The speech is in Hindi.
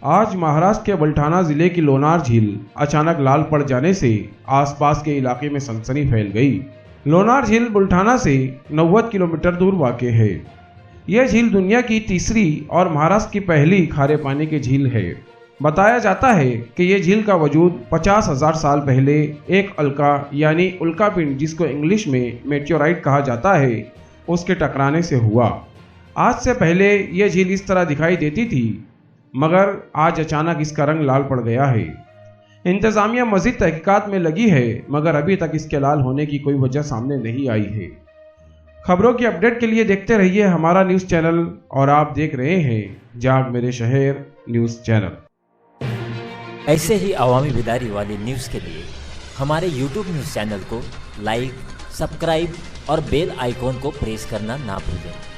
आज महाराष्ट्र के बुल्ढाना जिले की लोनार झील अचानक लाल पड़ जाने से आसपास के इलाके में सनसनी फैल गई। लोनार झील बुल्ढाना से 90 किलोमीटर दूर वाक़ है। यह झील दुनिया की तीसरी और महाराष्ट्र की पहली खारे पानी की झील है। बताया जाता है कि यह झील का वजूद 50,000 साल पहले एक अलका यानी उल्कापिंड, जिसको इंग्लिश में मेटियोराइट कहा जाता है, उसके टकराने से हुआ। आज से पहले यह झील इस तरह दिखाई देती थी, मगर आज अचानक इसका रंग लाल पड़ गया है। इंतजामिया मजीद तहकीकात में लगी है, मगर अभी तक इसके लाल होने की कोई वजह सामने नहीं आई है। खबरों की अपडेट के लिए देखते रहिए हमारा न्यूज़ चैनल, और आप देख रहे हैं जाग मेरे शहर न्यूज़ चैनल। ऐसे ही अवामी बेदारी वाली न्यूज़ के लिए हमारे YouTube न्यूज़ चैनल को लाइक, सब्सक्राइब और बेल आइकॉन को प्रेस करना ना भूलें।